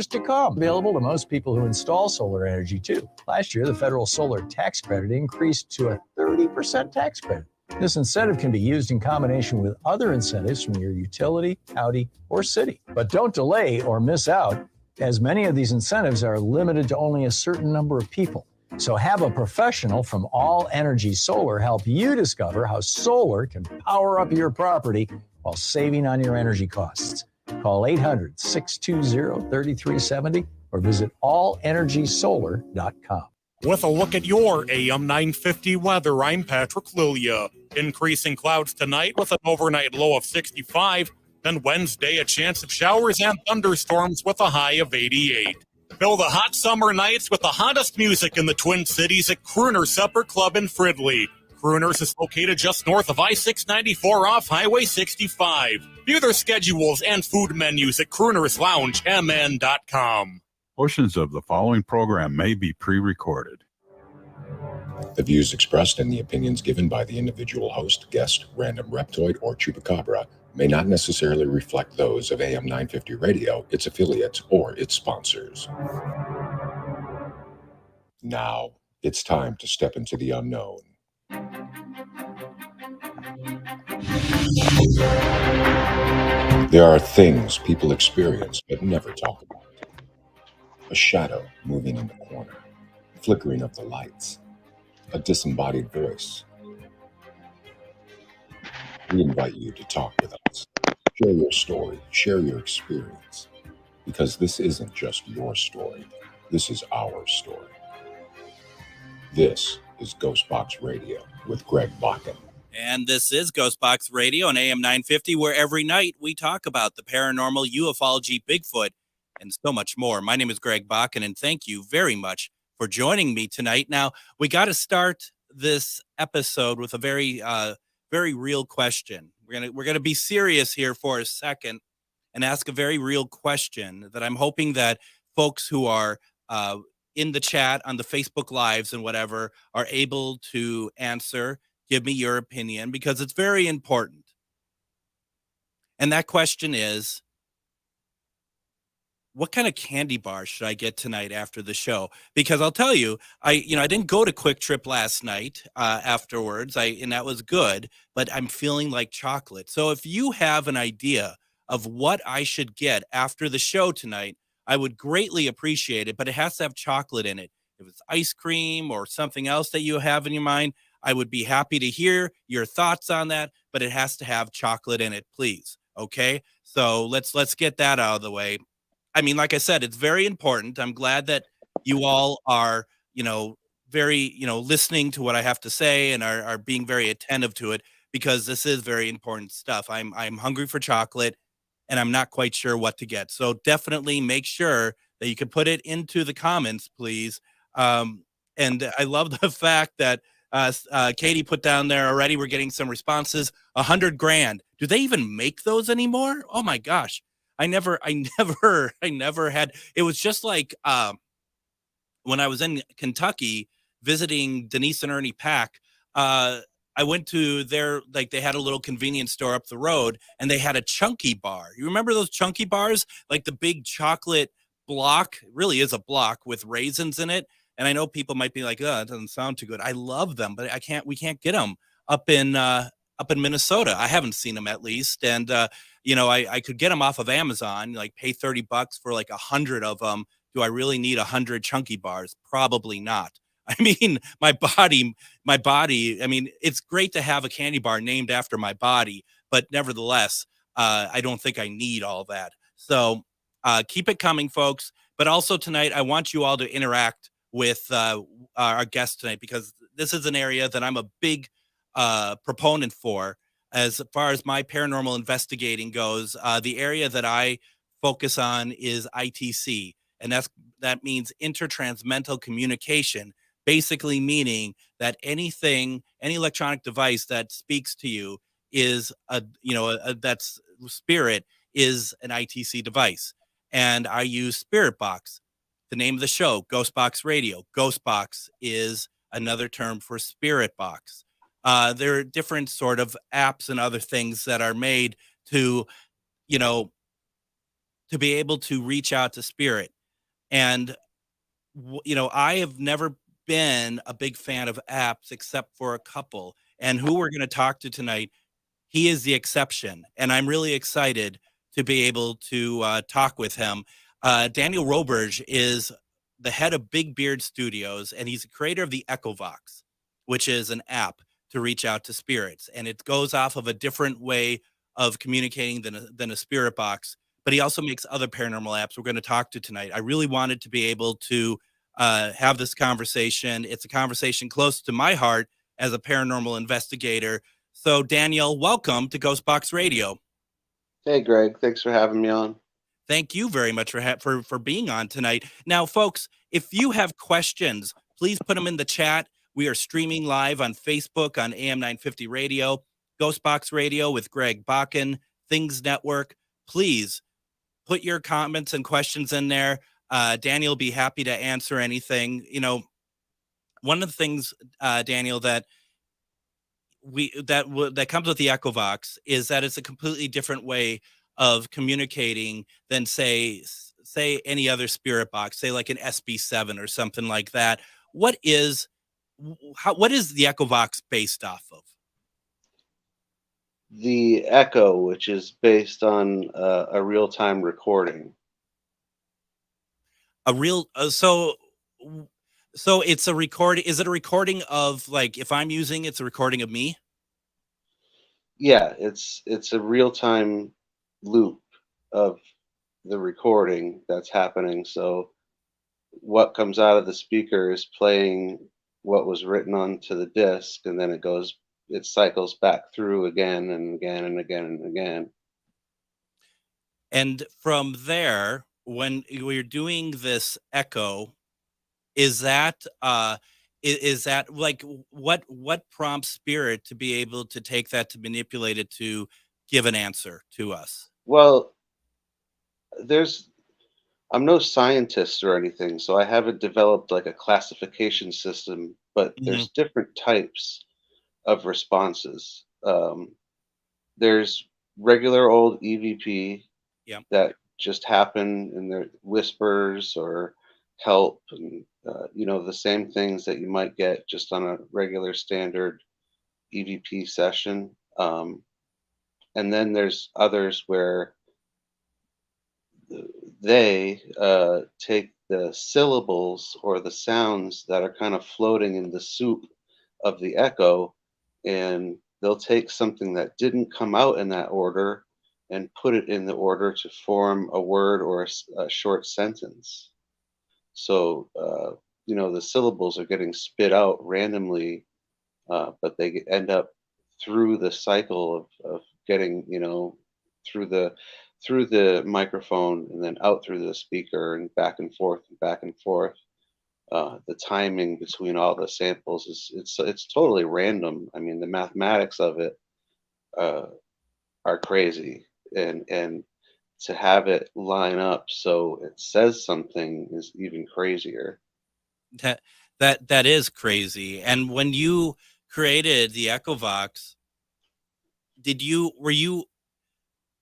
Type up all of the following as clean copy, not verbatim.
to come. Available to most people who install solar energy, too. Last year, the federal solar tax credit increased to a 30% tax credit. This incentive can be used in combination with other incentives from your utility, county, or city. But don't delay or miss out, as many of these incentives are limited to only a certain number of people. So have a professional from All Energy Solar help you discover how solar can power up your property while saving on your energy costs. Call 800-620-3370 or visit allenergysolar.com. With a look at your AM 950 weather, I'm Patrick Lilia. Increasing clouds tonight with an overnight low of 65. Then Wednesday, a chance of showers and thunderstorms with a high of 88. Fill the hot summer nights with the hottest music in the Twin Cities at Crooner Supper Club in Fridley. Crooners is located just north of I-694 off Highway 65. View their schedules and food menus at croonersloungemn.com. Portions of the following program may be pre-recorded. The views expressed and the opinions given by the individual host, guest, random reptoid, or chupacabra may not necessarily reflect those of AM 950 Radio, its affiliates, or its sponsors. Now, it's time to step into the unknown. There are things people experience but never talk about. A shadow moving in the corner, flickering of the lights, a disembodied voice. We invite you to talk with us. Share your story, share your experience, because this isn't just your story, this is our story. This is GhostBox Radio with Greg Bakun. And this is GhostBox Radio on AM 950, where every night we talk about the paranormal, ufology, Bigfoot, and so much more. My name is Greg Bakun, and thank you very much for joining me tonight. Now, we got to start this episode with a very real question. We're gonna be serious here for a second and ask a very real question that I'm hoping that folks who are in the chat on the Facebook Lives and whatever are able to answer. Give me your opinion, because it's very important. And that question is, what kind of candy bar should I get tonight after the show? Because I'll tell you, I didn't go to Quick Trip last night afterwards, and that was good, but I'm feeling like chocolate. So if you have an idea of what I should get after the show tonight, I would greatly appreciate it, but it has to have chocolate in it. If it's ice cream or something else that you have in your mind, I would be happy to hear your thoughts on that, but it has to have chocolate in it, please. Okay? So let's get that out of the way. I mean, like I said, it's very important. I'm glad that you all are, very, listening to what I have to say and are being very attentive to it, because this is very important stuff. I'm hungry for chocolate and I'm not quite sure what to get. So definitely make sure that you can put it into the comments, please. And I love the fact that Katie put down there already. We're getting some responses. $100,000. Do they even make those anymore? Oh my gosh. I never had. It was just like when I was in Kentucky visiting Denise and Ernie Pack. I went to they had a little convenience store up the road, and they had a chunky bar. You remember those chunky bars? Like the big chocolate block. It really is a block with raisins in it. And I know people might be like, "Oh, it doesn't sound too good." I love them, but we can't get them up in Minnesota. I haven't seen them, at least. And I could get them off of Amazon, like pay $30 for like 100 of them. Do I really need 100 chunky bars? Probably not. I mean, my body, I mean, it's great to have a candy bar named after my body, but nevertheless, I don't think I need all that. So keep it coming, folks. But also tonight, I want you all to interact with our guest tonight, because this is an area that I'm a big proponent for. As far as my paranormal investigating goes, the area that I focus on is ITC, and that means intertransmental communication, basically meaning that any electronic device that speaks to you is that's spirit is an ITC device. And I use Spirit Box. The name of the show, GhostBox Radio. GhostBox is another term for Spirit Box. There are different sort of apps and other things that are made to to be able to reach out to spirit. And, I have never been a big fan of apps except for a couple. And who we're going to talk to tonight, he is the exception. And I'm really excited to be able to talk with him. Daniel Roberge is the head of Big Beard Studios, and he's the creator of the EchoVox, which is an app to reach out to spirits. And it goes off of a different way of communicating than a spirit box. But he also makes other paranormal apps we're going to talk to tonight. I really wanted to be able to have this conversation. It's a conversation close to my heart as a paranormal investigator. So, Daniel, welcome to GhostBox Radio. Hey, Greg. Thanks for having me on. Thank you very much for being on tonight. Now, folks, if you have questions, please put them in the chat. We are streaming live on Facebook on AM 950 Radio, GhostBox Radio with Greg Bakun, Things Network. Please put your comments and questions in there. Daniel will be happy to answer anything. One of the things, Daniel, that comes with the EchoVox is that it's a completely different way of communicating than say any other spirit box, say like an SB7 or something like that. What is the EchoVox based off of? The Echo, which is based on a real-time recording. So it's a recording. Is it a recording of, like, if I'm using it's a recording of me? Yeah, it's a real-time loop of the recording that's happening. So what comes out of the speaker is playing what was written onto the disc, and then it cycles back through again and again and again and again. And from there, when you're doing this echo, is that like what prompts spirit to be able to take that, to manipulate it, to give an answer to us? Well, I'm no scientist or anything, so I haven't developed like a classification system, but there's different types of responses. There's regular old EVP that just happen, and they're whispers or help, and the same things that you might get just on a regular standard EVP session. And then there's others where they take the syllables or the sounds that are kind of floating in the soup of the echo, and they'll take something that didn't come out in that order and put it in the order to form a word or a short sentence. So, the syllables are getting spit out randomly, but they end up through the cycle of getting, through the microphone and then out through the speaker and back and forth and back and forth. The timing between all the samples it's totally random. I mean, the mathematics of it are crazy, and to have it line up so it says something is even crazier. That is crazy. And when you created the EchoVox,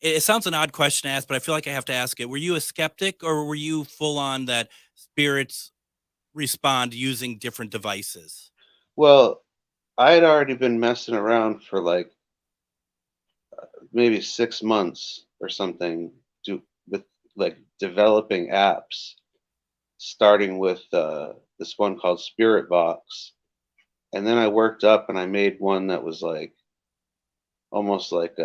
it sounds an odd question to ask, but I feel like I have to ask it. Were you a skeptic, or were you full on that spirits respond using different devices? Well, I had already been messing around for like maybe 6 months or something with like developing apps, starting with this one called SpiritVox. And then I worked up and I made one that was like almost like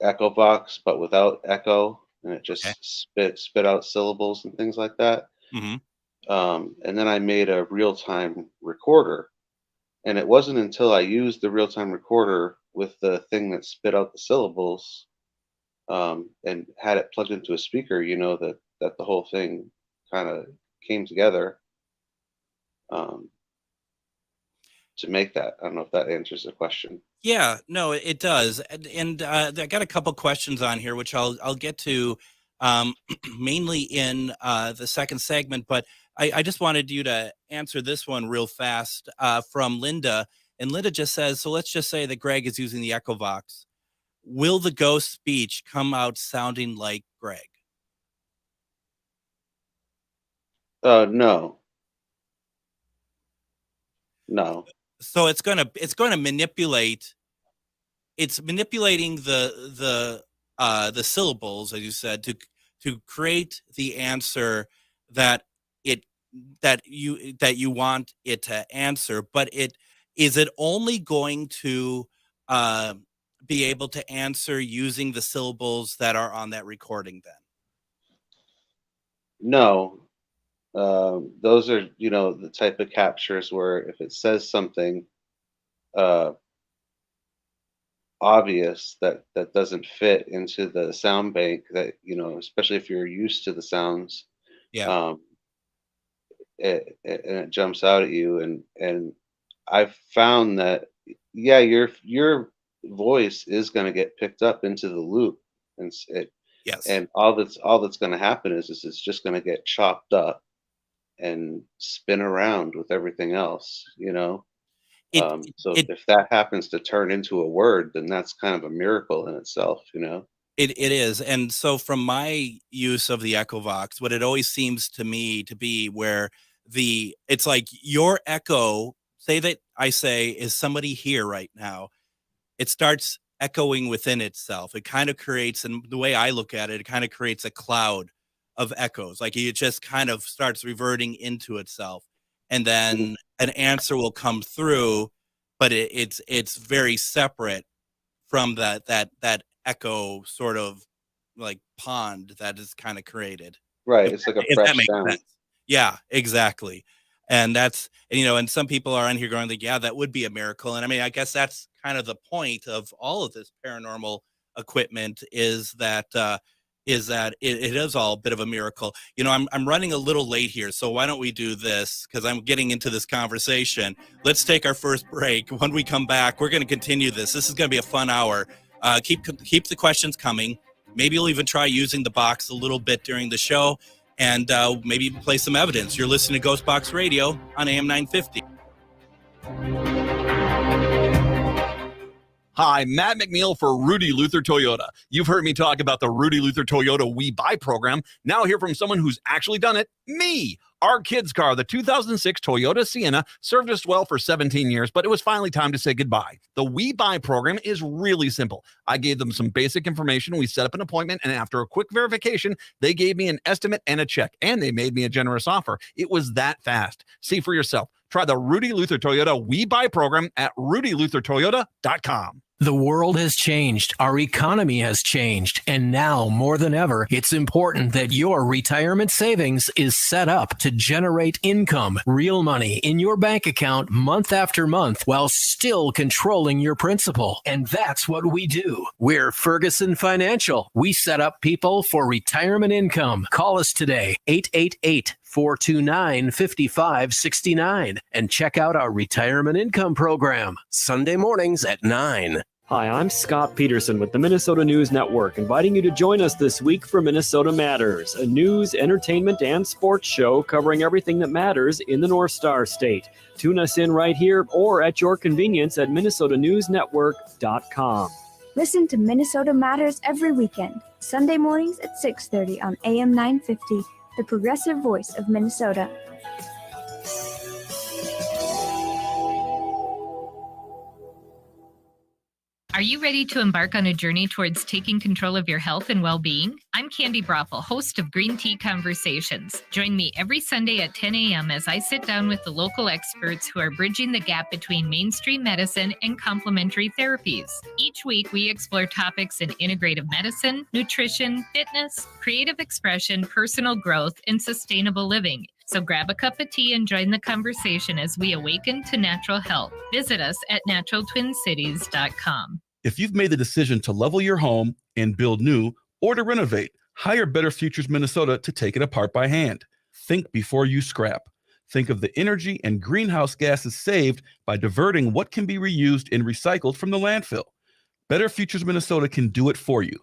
EchoVox, but without echo, and it just spit out syllables and things like that. And then I made a real-time recorder, and it wasn't until I used the real-time recorder with the thing that spit out the syllables and had it plugged into a speaker, that the whole thing kind of came together to make that. I don't know if that answers the question. Yeah, no, it does. And I got a couple questions on here, which I'll get to mainly in the second segment. But I just wanted you to answer this one real fast from Linda. And Linda just says, so let's just say that Greg is using the EchoVox. Will the ghost speech come out sounding like Greg? No. No. So it's gonna manipulate. It's manipulating the syllables, as you said, to create the answer that you want it to answer. But is it only going to be able to answer using the syllables that are on that recording then? No. Those are, the type of captures where if it says something obvious that doesn't fit into the sound bank, that, especially if you're used to the sounds, Yeah. it jumps out at you. And I've found that, yeah, your voice is going to get picked up into the loop, and Yes. and all that's going to happen is it's just going to get chopped up and spin around with everything else. So if that happens to turn into a word, then that's kind of a miracle in itself. It is. And so from my use of the EchoVox, what it always seems to me to be where it's like your echo, say that I say, is somebody here right now? It starts echoing within itself. It kind of creates, and the way I look at it, it kind of creates a cloud of echoes. Like it just kind of starts reverting into itself. And then an answer will come through, but it's very separate from that echo sort of like pond that is kind of created. Right. It's like a fresh sound. Sense. Yeah, exactly. And and some people are on here going like, yeah, that would be a miracle. And I mean, I guess that's kind of the point of all of this paranormal equipment is that it is all a bit of a miracle. I'm running a little late here, so why don't we do this? Because I'm getting into this conversation. Let's take our first break. When we come back, we're going to continue this. This is going to be a fun hour. Keep the questions coming. Maybe you'll even try using the box a little bit during the show, and maybe even play some evidence. You're listening to GhostBox Radio on AM 950. Hi, Matt McNeil for Rudy Luther Toyota. You've heard me talk about the Rudy Luther Toyota We Buy program. Now hear from someone who's actually done it, me. Our kids' car, the 2006 Toyota Sienna, served us well for 17 years, but it was finally time to say goodbye. The We Buy program is really simple. I gave them some basic information. We set up an appointment, and after a quick verification, they gave me an estimate and a check, and they made me a generous offer. It was that fast. See for yourself. Try the Rudy Luther Toyota We Buy program at rudyluthertoyota.com. The world has changed. Our economy has changed. And now, more than ever, it's important that your retirement savings is set up to generate income, real money in your bank account month after month while still controlling your principal. And that's what we do. We're Ferguson Financial. We set up people for retirement income. Call us today, 888-429-5569, and check out our retirement income program, Sunday mornings at 9. Hi, I'm Scott Peterson with the Minnesota News Network, inviting you to join us this week for Minnesota Matters, a news, entertainment, and sports show covering everything that matters in the North Star State. Tune us in right here or at your convenience at minnesotanewsnetwork.com. Listen to Minnesota Matters every weekend, Sunday mornings at 6:30 on AM 950, the progressive voice of Minnesota. Are you ready to embark on a journey towards taking control of your health and well-being? I'm Candy Broppel, host of Green Tea Conversations. Join me every Sunday at 10 a.m. as I sit down with the local experts who are bridging the gap between mainstream medicine and complementary therapies. Each week, we explore topics in integrative medicine, nutrition, fitness, creative expression, personal growth, and sustainable living. So grab a cup of tea and join the conversation as we awaken to natural health. Visit us at naturaltwincities.com. If you've made the decision to level your home and build new or to renovate, hire Better Futures Minnesota to take it apart by hand. Think before you scrap. Think of the energy and greenhouse gases saved by diverting what can be reused and recycled from the landfill. Better Futures Minnesota can do it for you.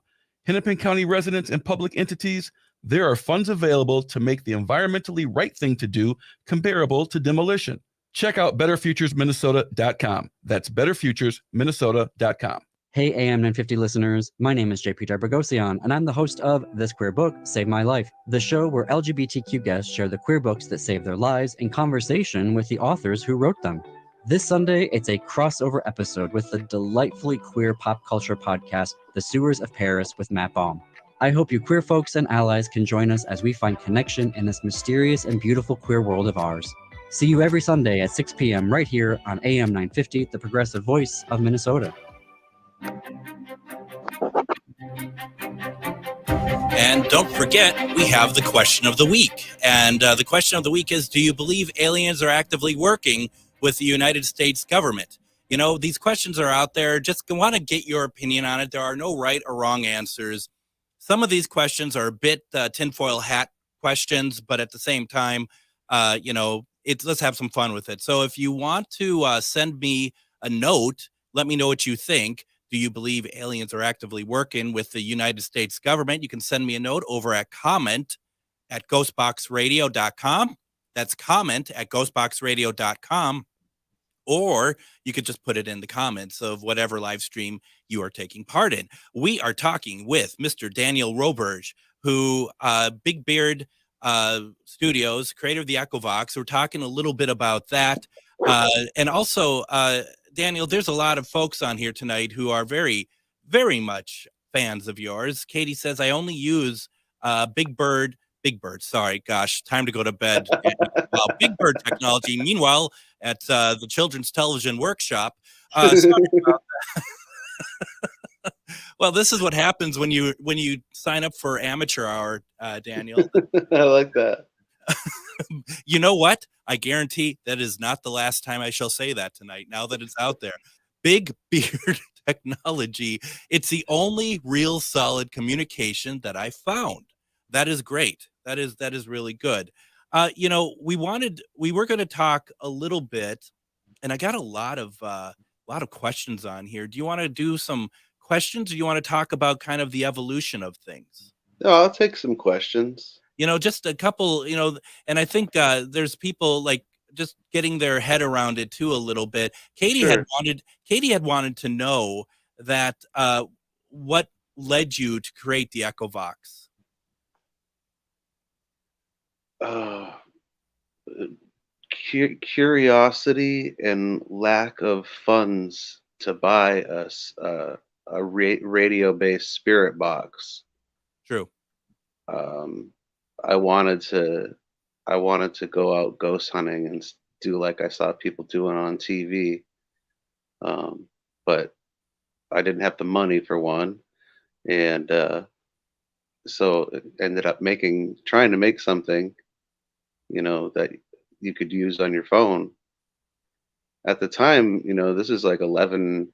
Hennepin County residents and public entities, there are funds available to make the environmentally right thing to do comparable to demolition. Check out betterfuturesminnesota.com. That's betterfuturesminnesota.com. Hey AM 950 listeners, my name is JP Bogosian, and I'm the host of This Queer Book Saved My Life, the show where LGBTQ guests share the queer books that saved their lives in conversation with the authors who wrote them. This Sunday, it's a crossover episode with the delightfully queer pop culture podcast, The Sewers of Paris with Matt Baum. I hope you queer folks and allies can join us as we find connection in this mysterious and beautiful queer world of ours. See you every Sunday at 6 p.m. right here on AM 950, the progressive voice of Minnesota. And don't forget, we have the question of the week. And the question of the week is, do you believe aliens are actively working with the United States government? You know, these questions are out there. Just want to get your opinion on it. There are no right or wrong answers. Some of these questions are a bit tinfoil hat questions, but at the same time, let's have some fun with it. So if you want to send me a note, let me know what you think. Do you believe aliens are actively working with the United States government? You can send me a note over at comment@ghostboxradio.com. That's comment@ghostboxradio.com. Or you could just put it in the comments of whatever live stream you are taking part in. We are talking with Mr. Daniel Roberge, who Big Beard Studios, creator of the EchoVox. We're talking a little bit about that. And also, Daniel, there's a lot of folks on here tonight who are very, very much fans of yours. Katie says, I only use Big Bird, sorry, gosh, time to go to bed. Big Bird technology. Meanwhile, at the Children's Television Workshop, sorry about that. Well, this is what happens when you sign up for Amateur Hour, Daniel. I like that. You know what? I guarantee that is not the last time I shall say that tonight, now that it's out there. Big Beard technology. It's the only real solid communication that I found. That is great. That is really good. We were going to talk a little bit, and I got a lot of questions on here. Do you want to do some questions, or do you want to talk about kind of the evolution of things? No, I'll take some questions. Just a couple, and I think there's people like just getting their head around it too a little bit. Katie had wanted to know that what led you to create the EchoVox? Curiosity and lack of funds to buy a radio-based spirit box. True. I wanted to go out ghost hunting and do like I saw people doing on TV, but I didn't have the money for one, and so it ended up trying to make something, that you could use on your phone. At the time, this is like 11,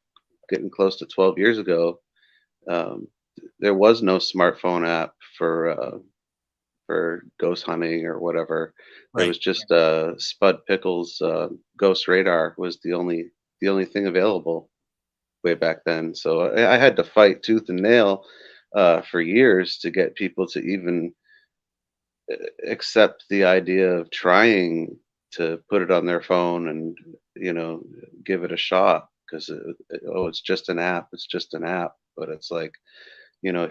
getting close to 12 years ago. There was no smartphone app for ghost hunting or whatever. Right. It was just Spud Pickles' Ghost Radar was the only thing available way back then. So I had to fight tooth and nail for years to get people to even accept the idea of trying to put it on their phone and give it a shot, because it's just an app. It's just an app, but it's like,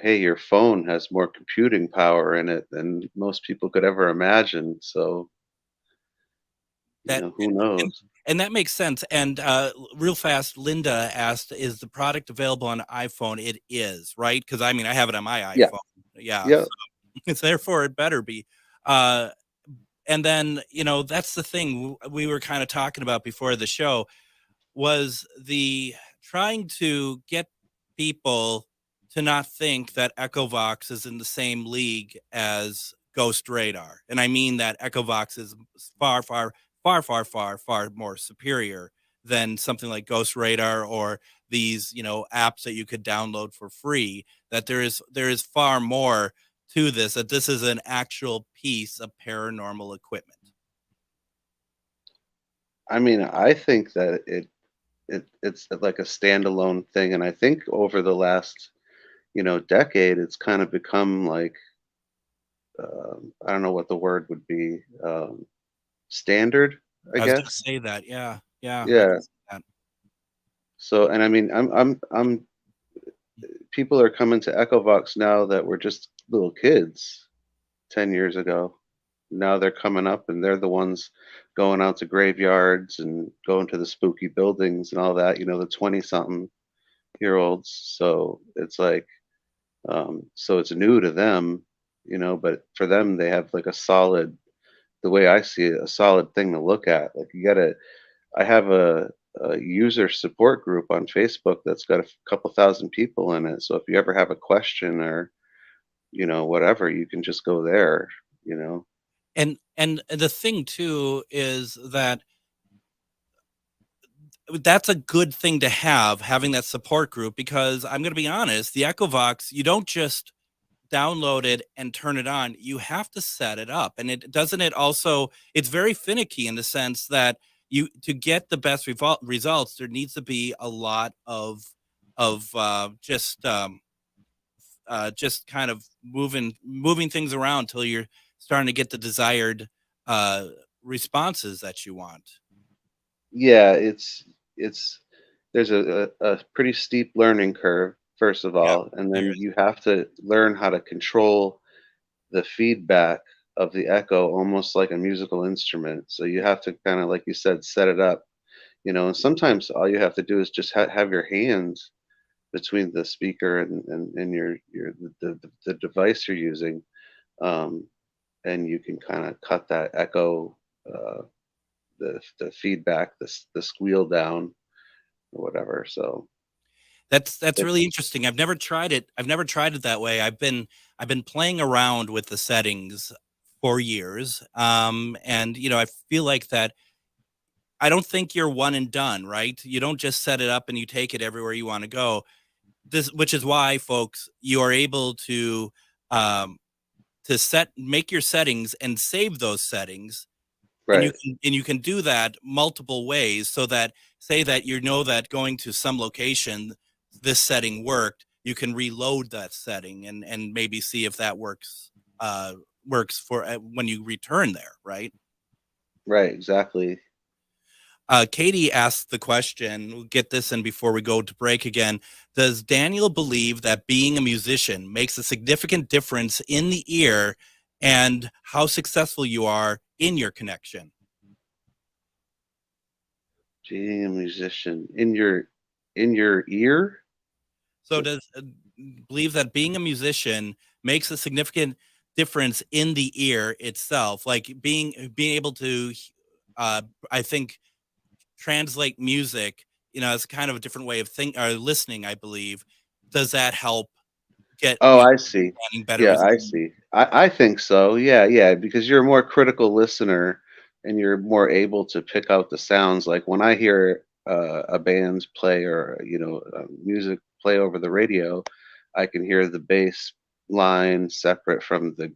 hey, your phone has more computing power in it than most people could ever imagine. So, who knows? And that makes sense. And real fast, Linda asked, is the product available on iPhone? It is, right? Because I have it on my iPhone. Yeah. So it's therefore it better be. And then, that's the thing we were kind of talking about before the show, was the trying to get people to not think that EchoVox is in the same league as Ghost Radar. And I mean that EchoVox is far, far, far, far, far, far more superior than something like Ghost Radar or these, apps that you could download for free, that there is far more to this, that this is an actual piece of paranormal equipment. I think that it's like a standalone thing. And I think over the last, decade, it's kind of become like, I don't know what the word would be, standard, I guess. I was gonna say that. Yeah. So, and I'm people are coming to EchoVox now that were just little kids 10 years ago. Now they're coming up and they're the ones going out to graveyards and going to the spooky buildings and all that, the 20-something-year-olds. So it's like, so it's new to them, but for them, they have like a solid, the way I see it, a solid thing to look at. Like I have a user support group on Facebook that's got a couple thousand people in it. So if you ever have a question or, whatever, you can just go there, And the thing too is that that's a good thing to having that support group, because I'm going to be honest, the EchoVox, you don't just download it and turn it on. You have to set it up. And it's very finicky in the sense that to get the best results, there needs to be a lot of just kind of moving things around until you're starting to get the desired responses that you want. Yeah, there's a pretty steep learning curve, first of all, and then you have to learn how to control the feedback of the echo almost like a musical instrument. So you have to kind of, like you said, set it up, and sometimes all you have to do is just have your hands between the speaker and the device you're using, and you can kind of cut that echo, the feedback, the squeal down or whatever. So that's really interesting. I've never tried it that way. I've been playing around with the settings for years. And I feel like that I don't think you're one and done, right? You don't just set it up and you take it everywhere you want to go. Which is why, folks, you are able to make your settings and save those settings. Right. And you can do that multiple ways, so that say that that going to some location, this setting worked, you can reload that setting and maybe see if that works for when you return there, right? Right, exactly. Katie asked the question, we'll get this in before we go to break again. Does Daniel believe that being a musician makes a significant difference in the ear and how successful you are in your connection? Being a musician in your ear? So does believe that being a musician makes a significant difference in the ear itself, like being able to I think translate music, it's kind of a different way of listening, I believe. Does that help get I see. better Yeah, results? I see. I think so. Yeah, because you're a more critical listener and you're more able to pick out the sounds. Like when I hear a band play or music play over the radio, I can hear the bass line separate from the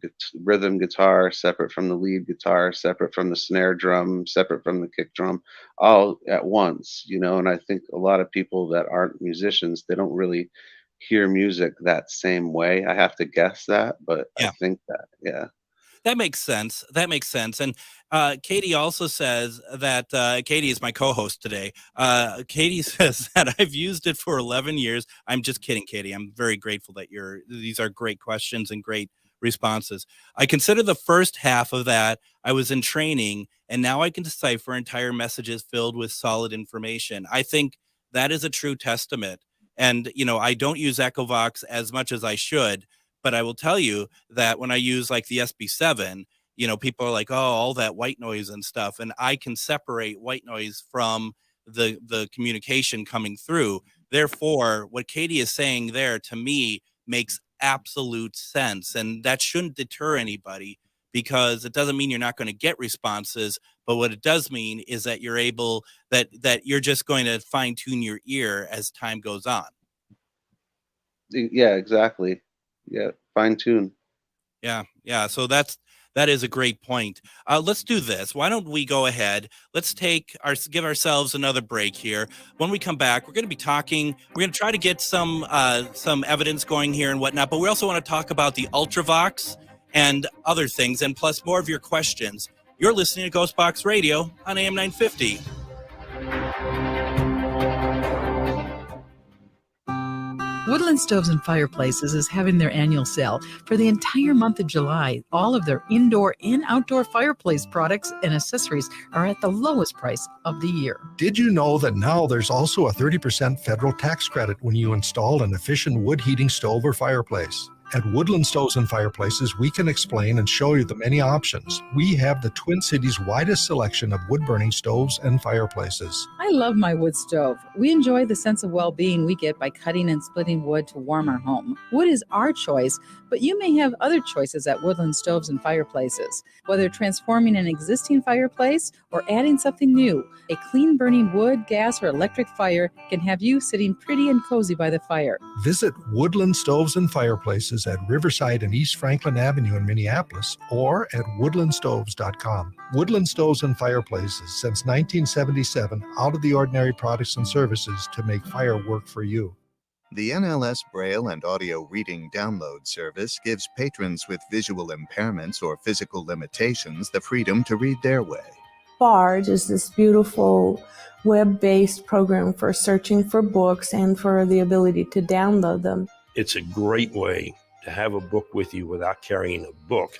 rhythm guitar, separate from the lead guitar, separate from the snare drum, separate from the kick drum, all at once, and I think a lot of people that aren't musicians, they don't really hear music that same way. I have to guess that, but I think that, yeah. That makes sense. And Katie also says that Katie is my co-host today. Katie says that I've used it for 11 years. I'm just kidding, Katie. I'm very grateful that these are great questions and great responses. I consider the first half of that I was in training, and now I can decipher entire messages filled with solid information. I think that is a true testament. And, I don't use EchoVox as much as I should, but I will tell you that when I use like the SB7, people are like, oh, all that white noise and stuff. And I can separate white noise from the communication coming through. Therefore, what Katie is saying there to me makes absolute sense. And that shouldn't deter anybody, because it doesn't mean you're not going to get responses. But what it does mean is that you're able, that you're just going to fine tune your ear as time goes on. Yeah, exactly. Yeah, fine tune. Yeah. So that is a great point. Let's do this. Why don't we go ahead? Let's give ourselves another break here. When we come back, we're going to be talking. We're going to try to get some evidence going here and whatnot. But we also want to talk about the Ultravox and other things, and plus more of your questions. You're listening to GhostBox Radio on AM 950. Woodland Woodland Stoves and Fireplaces is having their annual sale for the entire month of July. All of their indoor and outdoor fireplace products and accessories are at the lowest price of the year. Did you know that now there's also a 30% federal tax credit when you install an efficient wood heating stove or fireplace? At Woodland Stoves and Fireplaces, we can explain and show you the many options. We have the Twin Cities' widest selection of wood-burning stoves and fireplaces. I love my wood stove. We enjoy the sense of well-being we get by cutting and splitting wood to warm our home. Wood is our choice, but you may have other choices at Woodland Stoves and Fireplaces. Whether transforming an existing fireplace or adding something new, a clean-burning wood, gas, or electric fire can have you sitting pretty and cozy by the fire. Visit Woodland Stoves and Fireplaces at Riverside and East Franklin Avenue in Minneapolis or at woodlandstoves.com. Woodland Stoves and Fireplaces, since 1977, out-of-the-ordinary products and services to make fire work for you. The NLS Braille and Audio Reading Download Service gives patrons with visual impairments or physical limitations the freedom to read their way. Barge is this beautiful web-based program for searching for books and for the ability to download them. It's a great way to have a book with you without carrying a book.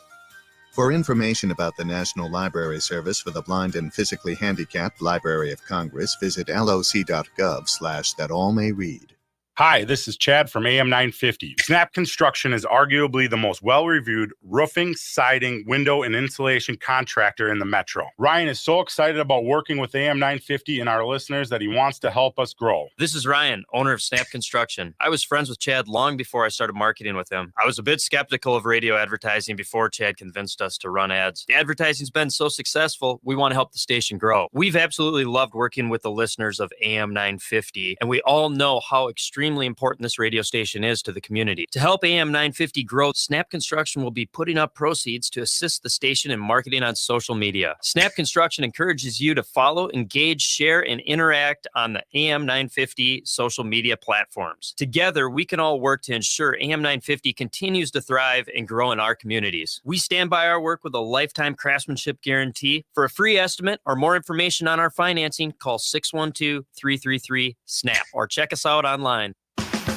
For information about the National Library Service for the Blind and Physically Handicapped, Library of Congress, visit loc.gov/thatallmayread. Hi, this is Chad from AM 950. Snap Construction is arguably the most well-reviewed roofing, siding, window, and insulation contractor in the metro. Ryan is so excited about working with AM 950 and our listeners that he wants to help us grow. This is Ryan, owner of Snap Construction. I was friends with Chad long before I started marketing with him. I was a bit skeptical of radio advertising before Chad convinced us to run ads. The advertising's been so successful, we want to help the station grow. We've absolutely loved working with the listeners of AM 950, and we all know how extremely important this radio station is to the community. To help AM 950 grow, Snap Construction will be putting up proceeds to assist the station in marketing on social media. Snap Construction encourages you to follow, engage, share, and interact on the AM 950 social media platforms. Together, we can all work to ensure AM 950 continues to thrive and grow in our communities. We stand by our work with a lifetime craftsmanship guarantee. For a free estimate or more information on our financing, call 612-333-SNAP or check us out online.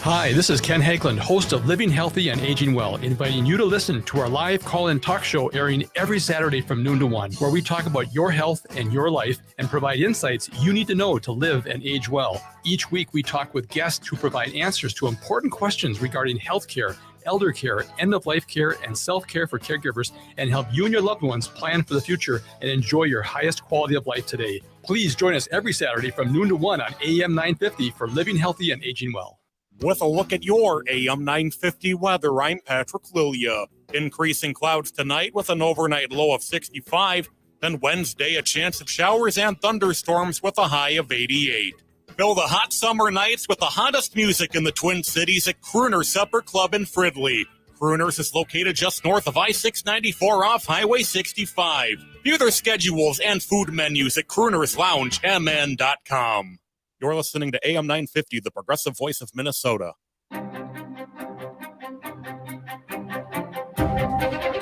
Hi, this is Ken Hageland, host of Living Healthy and Aging Well, inviting you to listen to our live call-in talk show airing every Saturday from noon to 1, where we talk about your health and your life and provide insights you need to know to live and age well. Each week, we talk with guests who provide answers to important questions regarding healthcare, elder care, end-of-life care, and self-care for caregivers, and help you and your loved ones plan for the future and enjoy your highest quality of life today. Please join us every Saturday from noon to 1 on AM 950 for Living Healthy and Aging Well. With a look at your AM 950 weather, I'm Patrick Lilia. Increasing clouds tonight with an overnight low of 65. Then Wednesday, a chance of showers and thunderstorms with a high of 88. Fill the hot summer nights with the hottest music in the Twin Cities at Crooner Supper Club in Fridley. Crooners is located just north of I-694 off Highway 65. View their schedules and food menus at croonersloungemn.com. You're listening to AM 950, the progressive voice of Minnesota.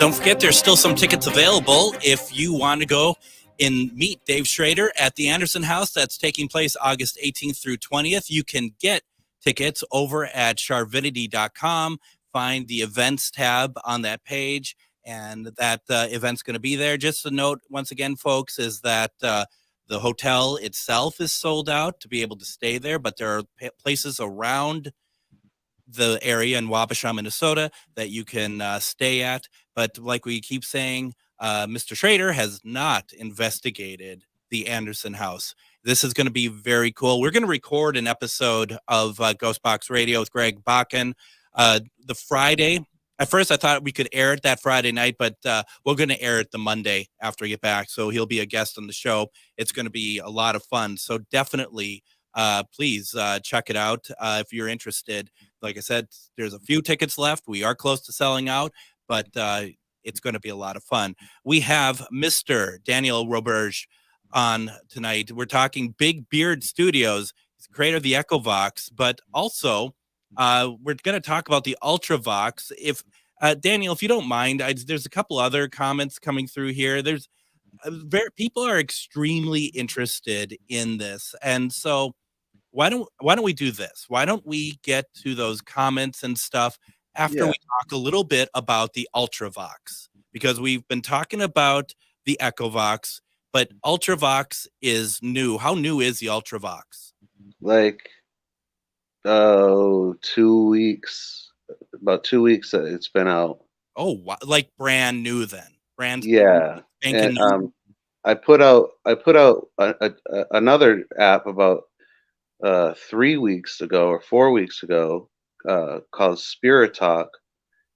Don't forget, there's still some tickets available if you want to go and meet Dave Schrader at the Anderson House. That's taking place August 18th through 20th. You can get tickets over at charvinity.com. Find the events tab on that page, and that event's going to be there. Just a note, once again, folks, is that the hotel itself is sold out to be able to stay there, but there are places around the area in Wabasha, Minnesota that you can stay at. But like we keep saying, Mr. Schrader has not investigated the Anderson House. This is going to be very cool. We're going to record an episode of GhostBox Radio with Greg Bakun the Friday. At first, I thought we could air it that Friday night, but we're going to air it the Monday after I get back. So he'll be a guest on the show. It's going to be a lot of fun. So definitely, please check it out if you're interested. Like I said, there's a few tickets left. We are close to selling out, but it's going to be a lot of fun. We have Mr. Daniel Roberge on tonight. We're talking Big Beard Studios. He's the creator of the EchoVox, but also we're going to talk about the UltraVox. If Daniel, if you don't mind, there's a couple other comments coming through here. There's people are extremely interested in this, and so why don't we do this? Why don't we get to those comments and stuff after we talk a little bit about the UltraVox? Because we've been talking about the EchoVox, but UltraVox is new. How new is the UltraVox? Like 2 weeks, about 2 weeks it's been out. Oh, like brand new then. Yeah. spanking And new. I put out another app about 3 weeks ago or 4 weeks ago called Spirit Talk,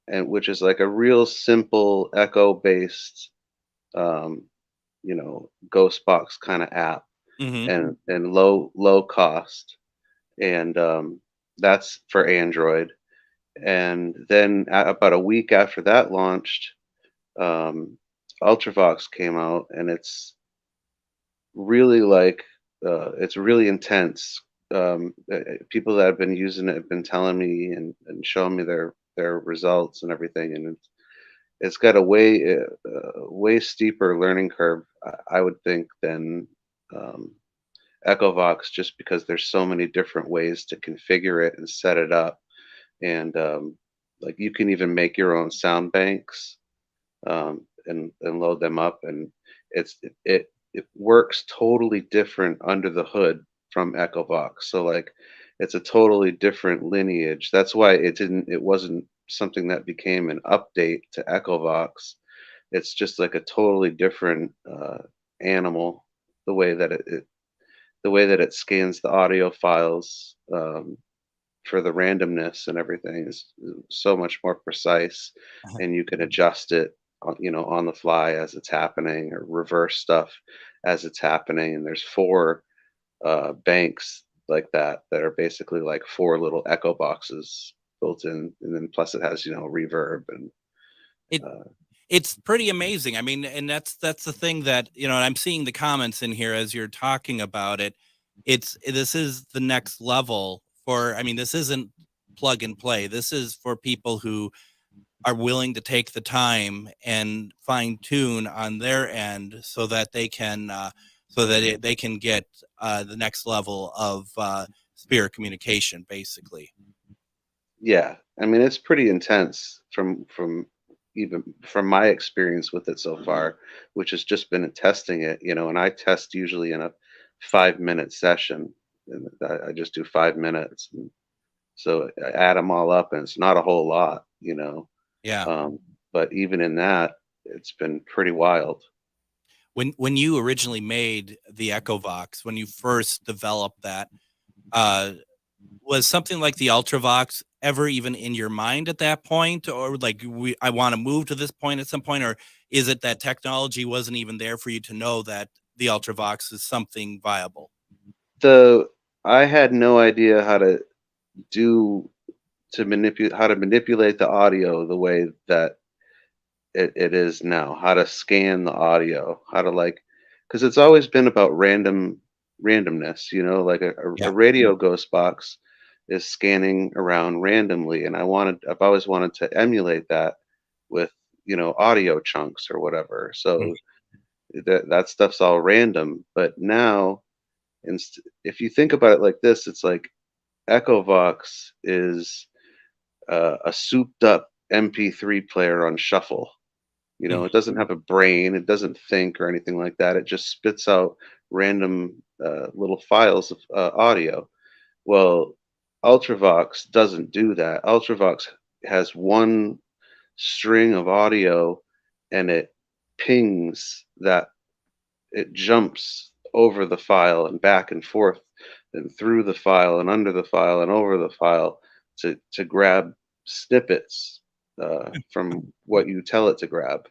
and which is like a real simple echo based GhostBox kind of app, Mhm. and low cost, and that's for Android. And then about a week after that launched, UltraVox came out, and it's really it's really intense. People that have been using it have been telling me and showing me their results and everything, and it's got a way steeper learning curve, I would think, than EchoVox, just because there's so many different ways to configure it and set it up, and like you can even make your own sound banks, and load them up, and it works totally different under the hood from EchoVox. So like it's a totally different lineage. That's why it wasn't something that became an update to EchoVox. It's just like a totally different animal. The way that it scans the audio files, for the randomness and everything is so much more precise, and you can adjust it on the fly as it's happening, or reverse stuff as it's happening. And there's 4 banks like that are basically like 4 little echo boxes built in, and then plus it has reverb and It's pretty amazing. I mean, and that's the thing that, I'm seeing the comments in here as you're talking about it. This is the next level for, I mean, this isn't plug and play. This is for people who are willing to take the time and fine tune on their end so that they can they can get the next level of spirit communication, basically. yeah. I mean, it's pretty intense even from my experience with it so far, which has just been testing it, and I test usually in a 5-minute session, and I just do 5 minutes. And so I add them all up, and it's not a whole lot, Yeah. But even in that, it's been pretty wild. When you originally made the EchoVox, when you first developed that, was something like the UltraVox ever even in your mind at that point, or like I want to move to this point at some point, or is it that technology wasn't even there for you to know that the UltraVox is something viable? I had no idea how to manipulate the audio the way that it is now, how to scan the audio, how to because it's always been about randomness, like a radio ghost box is scanning around randomly, and I've always wanted to emulate that with audio chunks or whatever. So that stuff's all random. But now, if you think about it like this, it's like EchoVox is a souped up MP3 player on shuffle. It doesn't have a brain, it doesn't think or anything like that. It just spits out random little files of audio. Well, UltraVox doesn't do that. UltraVox has one string of audio, and it pings that, it jumps over the file and back and forth and through the file and under the file and over the file to grab snippets from what you tell it to grab.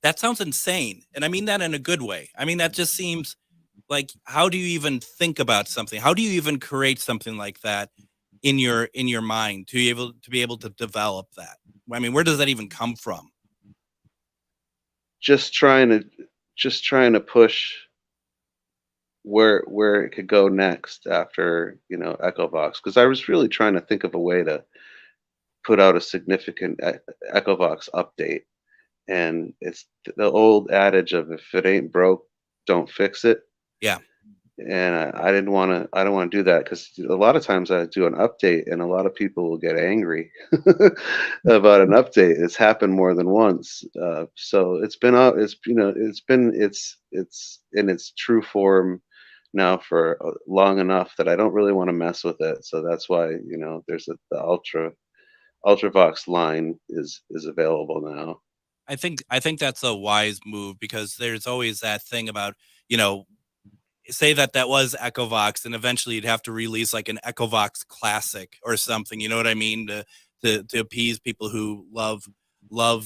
That sounds insane. And I mean that in a good way. I mean, that just seems like, how do you even think about something? How do you even create something like that in your mind to be able to develop that? I mean, where does that even come from? Just trying to push where it could go next after EchoVox, because I was really trying to think of a way to put out a significant EchoVox update, and it's the old adage of, if it ain't broke, don't fix it. Yeah. and I didn't want to. I don't want to do that because a lot of times I do an update, and a lot of people will get angry about an update. It's happened more than once. So it's been out. It's it's in its true form now for long enough that I don't really want to mess with it. So that's why there's the Ultravox line is available now. I think that's a wise move because there's always that thing about, you know, say that was EchoVox, and eventually you'd have to release like an EchoVox Classic or something. You know what I mean? To appease people who love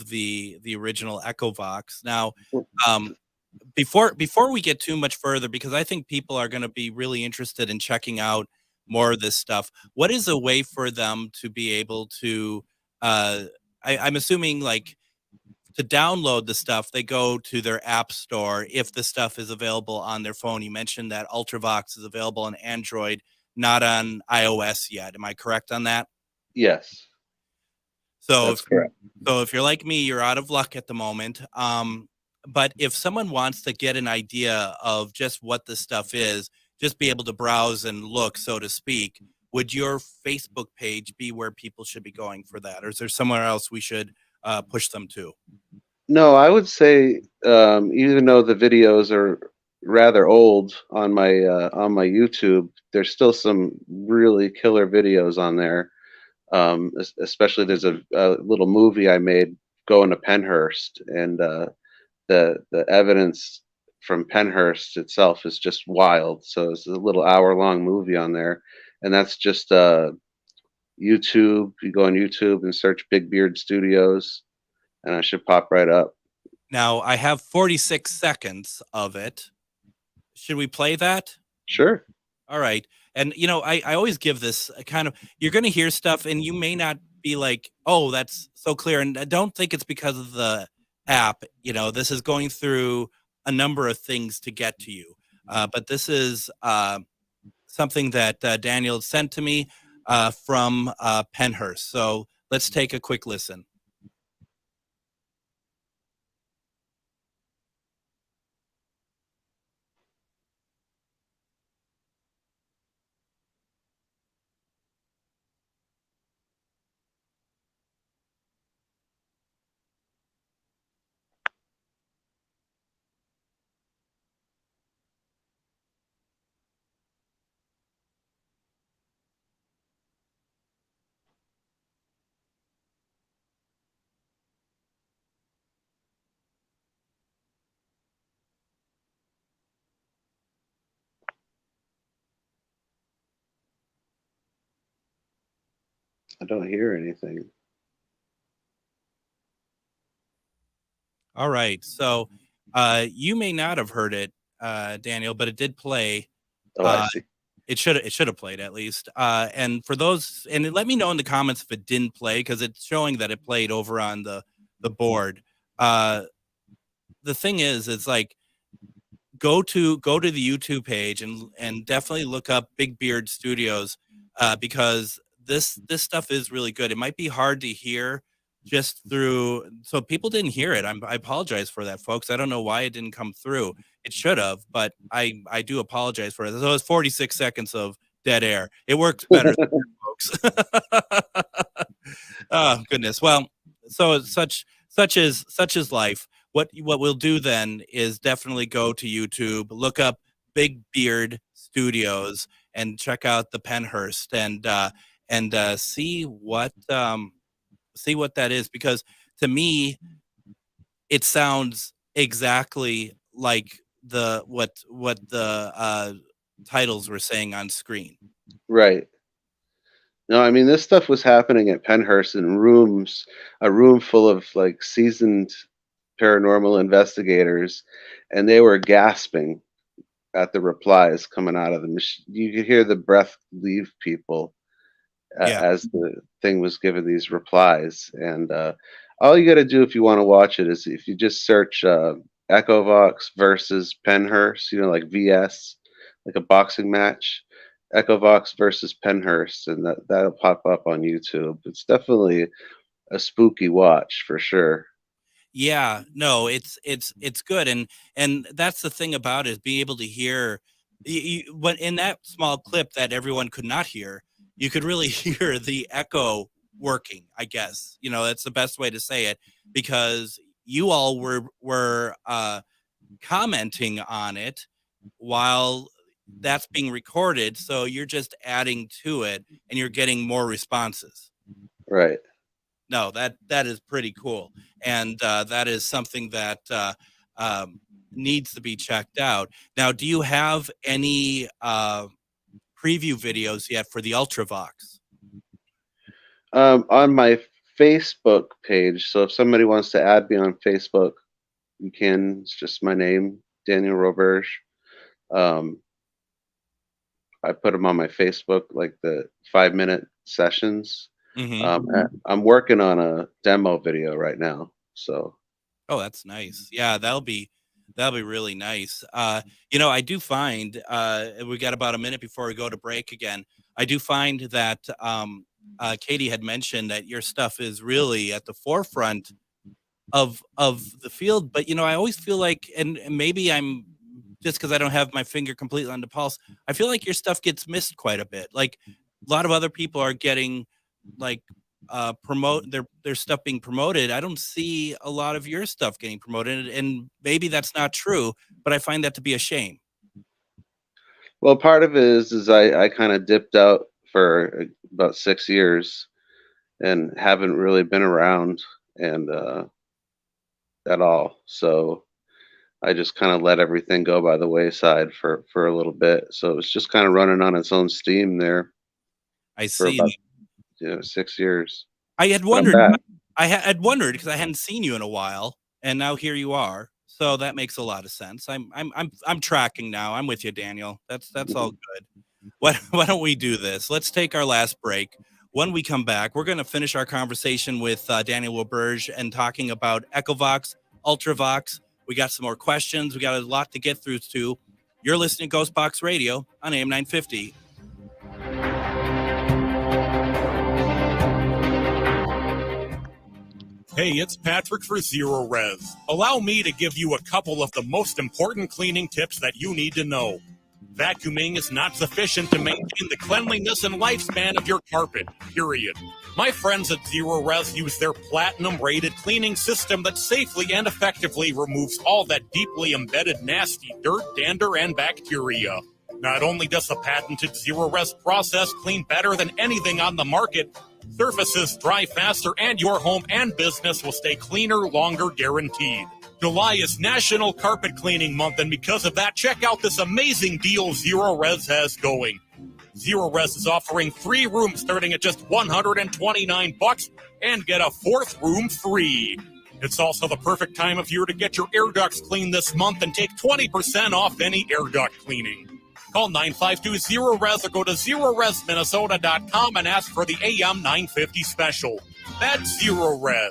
the original EchoVox. Now, before we get too much further, because I think people are going to be really interested in checking out more of this stuff. What is a way for them to be able to? I'm assuming like, to download the stuff, they go to their app store if the stuff is available on their phone. You mentioned that Ultravox is available on Android, not on iOS yet. Am I correct on that? Yes. So That's correct. So if you're like me, you're out of luck at the moment. But if someone wants to get an idea of just what this stuff is, just be able to browse and look, so to speak, would your Facebook page be where people should be going for that? Or is there somewhere else we should push them to? No, I would say even though the videos are rather old on my YouTube, there's still some really killer videos on there. Especially there's a little movie I made going to Pennhurst, and the evidence from Pennhurst itself is just wild. So it's a little hour-long movie on there, and that's just YouTube. You go on YouTube and search Big Beard Studios, and I should pop right up. Now, I have 46 seconds of it. Should we play that? Sure. All right. And, you know, I always give this a kind of, you're going to hear stuff and you may not be like, oh, that's so clear. And I don't think it's because of the app. You know, this is going through a number of things to get to you. But this is something that Daniel sent to me from Pennhurst. So let's take a quick listen. I don't hear anything. All right. So you may not have heard it, Daniel, but it did play. Oh, I see. It should have played at least. And for those, and let me know in the comments if it didn't play, because it's showing that it played over on the board. The thing is, it's like go to the YouTube page and definitely look up Big Beard Studios because this stuff is really good. It might be hard to hear just through, so people didn't hear it. I apologize for that, folks. I don't know why it didn't come through. It should have, but I do apologize for it. So it's 46 seconds of dead air. It works better than that, folks. Oh goodness. Well, so such is life. What we'll do then is definitely go to YouTube, look up Big Beard Studios, and check out the Pennhurst and see what that is, because to me it sounds exactly like what the titles were saying on screen. Right. No, I mean, this stuff was happening at Pennhurst in a room full of like seasoned paranormal investigators, and they were gasping at the replies coming out of the machine. You could hear the breath leave people as the thing was giving these replies. And all you got to do if you want to watch it is if you just search EchoVox versus Pennhurst, like VS, like a boxing match. EchoVox versus Pennhurst, and that'll pop up on YouTube. It's definitely a spooky watch for sure. Yeah, no, it's good, and that's the thing about it, is being able to hear When in that small clip that everyone could not hear, you could really hear the echo working, I guess. That's the best way to say it, because you all were commenting on it while that's being recorded. So you're just adding to it and you're getting more responses. Right. No, that is pretty cool. And that is something that needs to be checked out. Now, do you have any preview videos yet for the EchoVox? On my Facebook page. So if somebody wants to add me on Facebook, you can. It's just my name, Daniel Roberge. I put them on my Facebook, like the 5-minute sessions. I'm working on a demo video right now. So. Oh, that's nice. Yeah, that'll be really nice. I do find we got about a minute before we go to break again. I do find that Katie had mentioned that your stuff is really at the forefront of the field, but I always feel like, and maybe I'm just because I don't have my finger completely on the pulse, I feel like your stuff gets missed quite a bit. Like a lot of other people are getting like promote their stuff being promoted. I don't see a lot of your stuff getting promoted, and maybe that's not true, but I find that to be a shame. Well, part of it is I kind of dipped out for about 6 years and haven't really been around and at all. So I just kind of let everything go by the wayside for a little bit. So it was just kind of running on its own steam there. I see. For about, 6 years. I had wondered. I had wondered because I hadn't seen you in a while, and now here you are. So that makes a lot of sense. I'm tracking now. I'm with you, Daniel. That's all good. Why don't we do this? Let's take our last break. When we come back, we're going to finish our conversation with Daniel Roberge and talking about EchoVox, EchoVox. We got some more questions. We got a lot to get through too. You're listening to GhostBox Radio on AM 950. Hey, it's Patrick for Zero Res. Allow me to give you a couple of the most important cleaning tips that you need to know. Vacuuming is not sufficient to maintain the cleanliness and lifespan of your carpet, period. My friends at Zero Res use their platinum-rated cleaning system that safely and effectively removes all that deeply embedded nasty dirt, dander, and bacteria. Not only does the patented Zero Res process clean better than anything on the market, surfaces dry faster, and your home and business will stay cleaner longer, guaranteed. July is National Carpet Cleaning Month, and because of that, check out this amazing deal Zero Res has going. Zero Res is offering 3 rooms starting at just $129 and get a 4th room free. It's also the perfect time of year to get your air ducts cleaned this month and take 20% off any air duct cleaning. Call 952-ZERO-RES or go to ZeroResMinnesota.com and ask for the AM 950 special. That's Zero Res.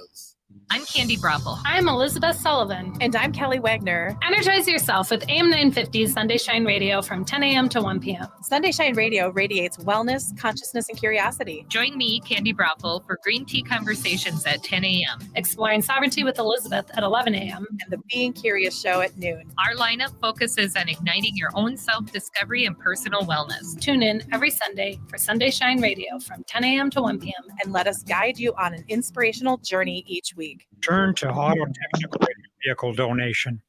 I'm Candy Broppel. I'm Elizabeth Sullivan. And I'm Kelly Wagner. Energize yourself with AM 950's Sunday Shine Radio from 10 a.m. to 1 p.m. Sunday Shine Radio radiates wellness, consciousness, and curiosity. Join me, Candy Broppel, for Green Tea Conversations at 10 a.m. Exploring Sovereignty with Elizabeth at 11 a.m. And the Being Curious Show at noon. Our lineup focuses on igniting your own self-discovery and personal wellness. Tune in every Sunday for Sunday Shine Radio from 10 a.m. to 1 p.m. And let us guide you on an inspirational journey each week. Turn to Auto Technical Vehicle Donation.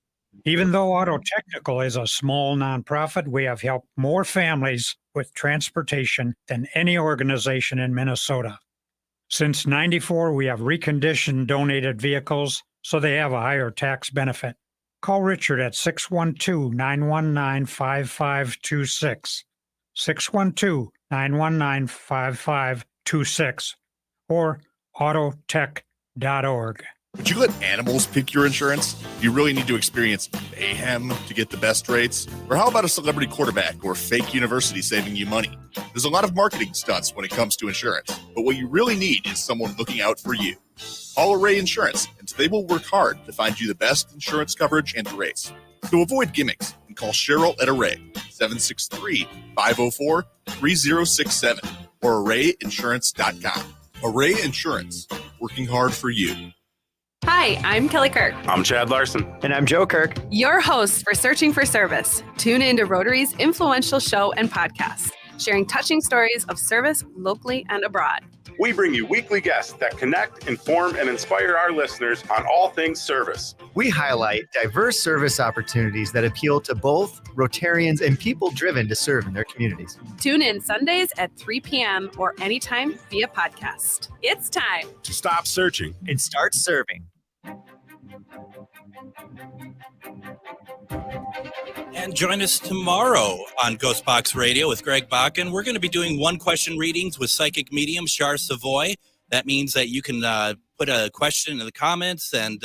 Even though Auto Technical is a small nonprofit, we have helped more families with transportation than any organization in Minnesota. Since '94, we have reconditioned donated vehicles so they have a higher tax benefit. Call Richard at 612-919-5526, 612-919-5526, or autotech.org. Would you let animals pick your insurance? Do you really need to experience mayhem to get the best rates? Or how about a celebrity quarterback or fake university saving you money? There's a lot of marketing stunts when it comes to insurance, but what you really need is someone looking out for you. Call Array Insurance, and they will work hard to find you the best insurance coverage and rates. So avoid gimmicks and call Cheryl at Array, 763-504-3067, or arrayinsurance.com. Array Insurance, working hard for you. Hi, I'm Kelly Kirk. I'm Chad Larson. And I'm Joe Kirk. Your hosts for Searching for Service. Tune into Rotary's influential show and podcast, sharing touching stories of service locally and abroad. We bring you weekly guests that connect, inform, and inspire our listeners on all things service. We highlight diverse service opportunities that appeal to both Rotarians and people driven to serve in their communities. Tune in Sundays at 3 p.m. or anytime via podcast. It's time to stop searching and start serving. And join us tomorrow on GhostBox Radio with Greg Bakun. We're going to be doing one-question readings with psychic medium Char Savoy. That means that you can put a question in the comments and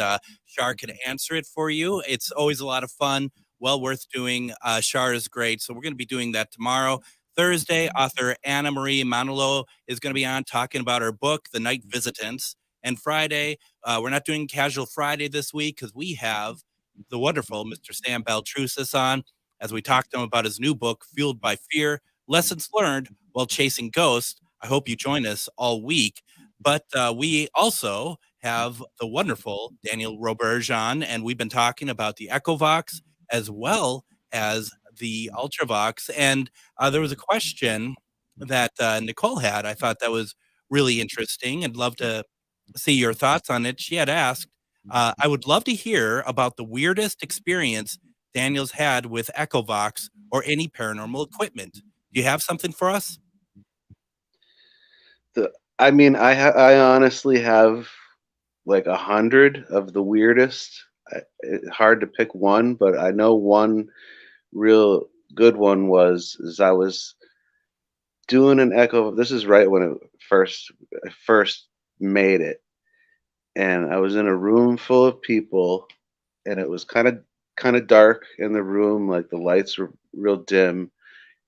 Char can answer it for you. It's always a lot of fun, well worth doing. Char is great, so we're going to be doing that tomorrow. Thursday, author Anna Marie Manolo is going to be on talking about her book, The Night Visitants. And Friday, we're not doing Casual Friday this week because we have the wonderful Mr. Sam Baltrusis on as we talk to him about his new book, Fueled by Fear, Lessons Learned While Chasing Ghosts. I hope you join us all week. But we also have the wonderful Daniel Roberge on, and we've been talking about the EchoVox as well as the UltraVox. And there was a question that Nicole had. I thought that was really interesting and love to see your thoughts on it. She had asked, I would love to hear about the weirdest experience Daniel's had with EchoVox or any paranormal equipment. Do you have something for us? I honestly have like 100 of the weirdest. It's hard to pick one, but I know one real good one is I was doing an echo. This is right when it first made it. And I was in a room full of people, and it was kind of dark in the room, like the lights were real dim,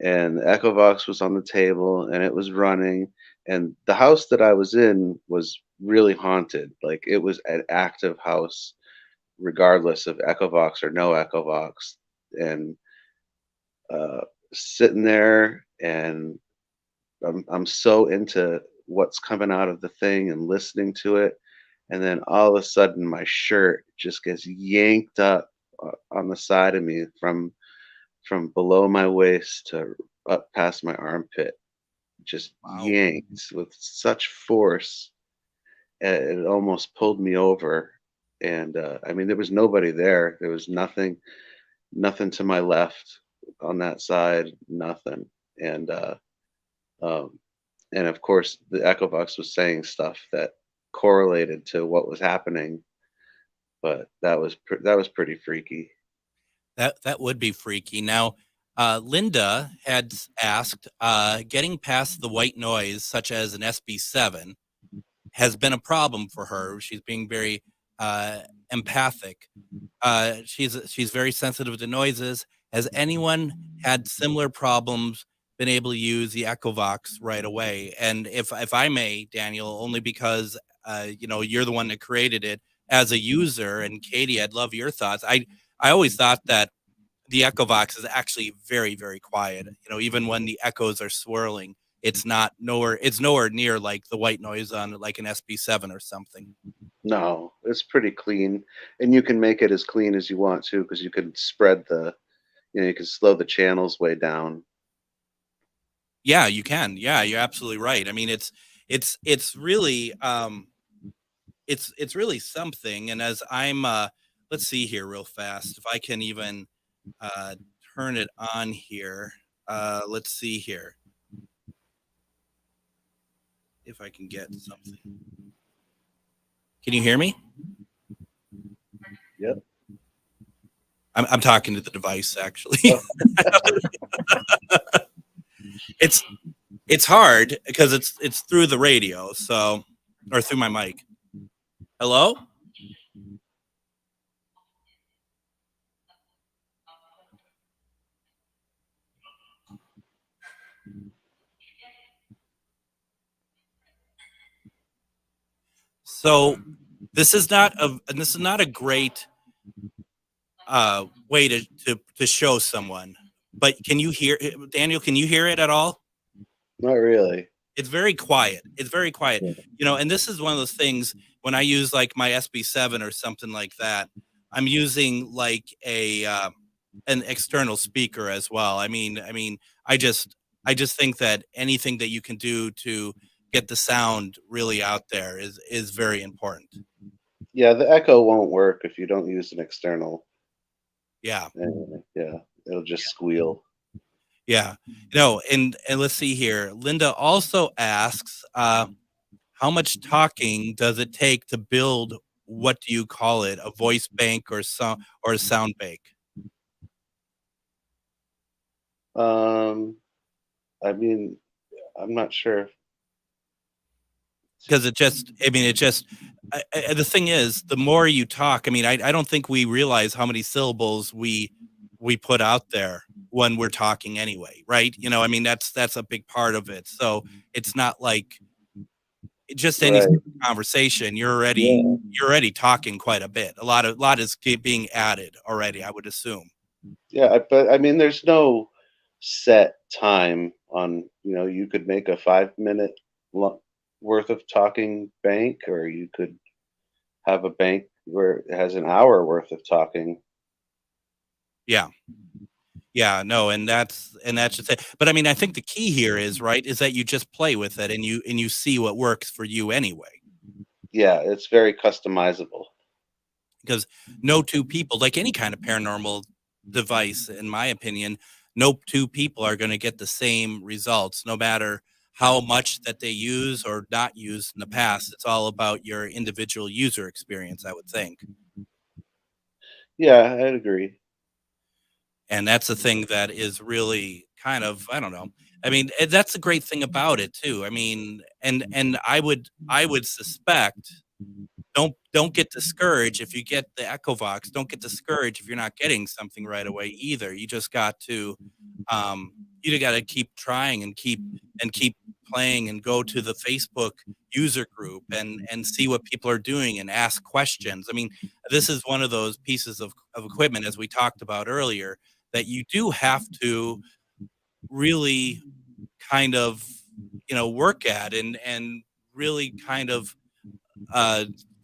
and the EchoVox was on the table, and it was running. And the house that I was in was really haunted. Like it was an active house, regardless of EchoVox or no EchoVox. And sitting there, and I'm so into what's coming out of the thing and listening to it. And then all of a sudden my shirt just gets yanked up on the side of me from below my waist to up past my armpit, just yanked with such force. It almost pulled me over. And there was nobody there. There was nothing to my left on that side, nothing. And of course the EchoVox was saying stuff that correlated to what was happening, but that was pretty freaky. That would be freaky. Now, Linda had asked, getting past the white noise, such as an SB7, has been a problem for her. She's being very empathic. She's very sensitive to noises. Has anyone had similar problems, been able to use the EchoVox right away? And if I may, Daniel, only because you're the one that created it as a user, and Katie, I'd love your thoughts. I always thought that the EchoVox is actually very, very quiet. Even when the echoes are swirling, it's nowhere near like the white noise on like an SB7 or something. No, it's pretty clean, and you can make it as clean as you want to, because you can spread you can slow the channels way down. Yeah, you can. Yeah, you're absolutely right. I mean, it's really it's really something. And as I'm let's see here real fast if I can even turn it on here. Let's see here if I can get something. Can you hear me? Yep. I'm talking to the device, actually. It's hard because it's through the radio, or through my mic. Hello? So this is not a great way to show someone. But can you hear, Daniel? Can you hear it at all? Not really. It's very quiet. It's very quiet. And this is one of those things when I use like my SB7 or something like that, I'm using like an external speaker as well. I mean, I just think that anything that you can do to get the sound really out there is very important. Yeah, the echo won't work if you don't use an external. Yeah. Yeah, it'll just squeal. Yeah. No, and let's see here. Linda also asks, how much talking does it take to build, what do you call it, a voice bank or a sound bank? I mean, I'm not sure. Because the thing is, the more you talk, I mean, I don't think we realize how many syllables we put out there when we're talking anyway, right? You know, I mean, that's a big part of it. So it's not like just any conversation. You're already talking quite a bit. A lot is being added already, I would assume. Yeah, but I mean, there's no set time on, you could make a 5-minute worth of talking bank, or you could have a bank where it has an hour worth of talking. Yeah, no, and that's just it. But I mean, I think the key here is that you just play with it and you see what works for you anyway. Yeah, it's very customizable. Because no two people, like any kind of paranormal device, in my opinion, no two people are going to get the same results, no matter how much that they use or not use in the past. It's all about your individual user experience, I would think. Yeah, I'd agree. And that's the thing that is really kind of, I don't know. I mean, that's the great thing about it too. I mean, and I would suspect, don't get discouraged if you get the EchoVox. Don't get discouraged if you're not getting something right away either. You just got to keep trying and keep playing, and go to the Facebook user group and see what people are doing and ask questions. I mean, this is one of those pieces of equipment, as we talked about earlier, that you do have to really kind of, work at and really kind of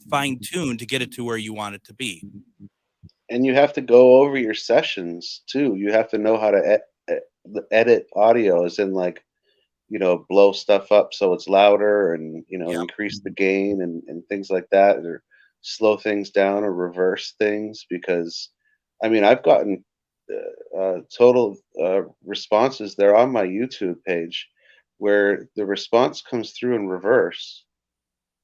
fine tune to get it to where you want it to be. And you have to go over your sessions too. You have to know how to edit audio, as in like, blow stuff up so it's louder, and increase the gain and things like that, or slow things down or reverse things. Because I mean, I've gotten total responses there on my YouTube page where the response comes through in reverse,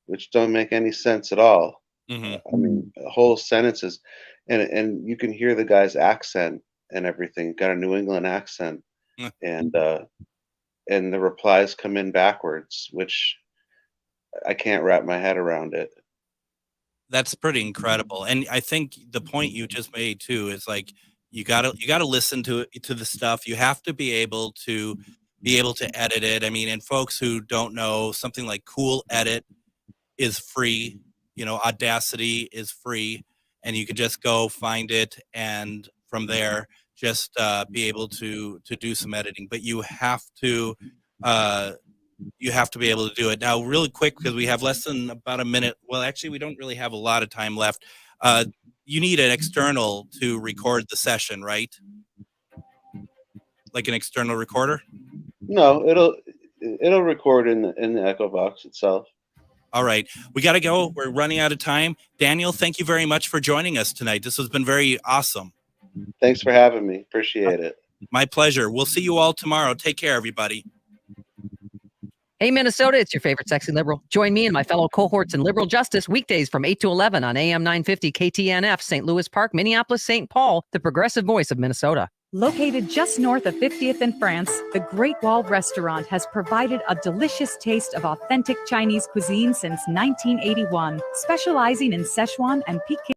which don't make any sense at all. Mm-hmm. I mean, whole sentences, and you can hear the guy's accent and everything. Got a New England accent, and the replies come in backwards, which I can't wrap my head around it. That's pretty incredible. And I think the point you just made too is like, you gotta listen to the stuff. You have to be able to edit it. I mean, and folks who don't know, something like Cool Edit is free. Audacity is free, and you can just go find it, and from there just be able to do some editing. But you have to be able to do it. Now, really quick, because we have less than about a minute. Well, actually, we don't really have a lot of time left. You need an external to record the session, right? Like an external recorder? No, it'll record in the EchoVox itself. All right. We got to go. We're running out of time. Daniel, thank you very much for joining us tonight. This has been very awesome. Thanks for having me. Appreciate it. My pleasure. We'll see you all tomorrow. Take care, everybody. Hey, Minnesota, it's your favorite sexy liberal. Join me and my fellow cohorts in liberal justice weekdays from 8 to 11 on AM 950 KTNF, St. Louis Park, Minneapolis, St. Paul, the progressive voice of Minnesota. Located just north of 50th in France, the Great Wall Restaurant has provided a delicious taste of authentic Chinese cuisine since 1981, specializing in Szechuan and Peking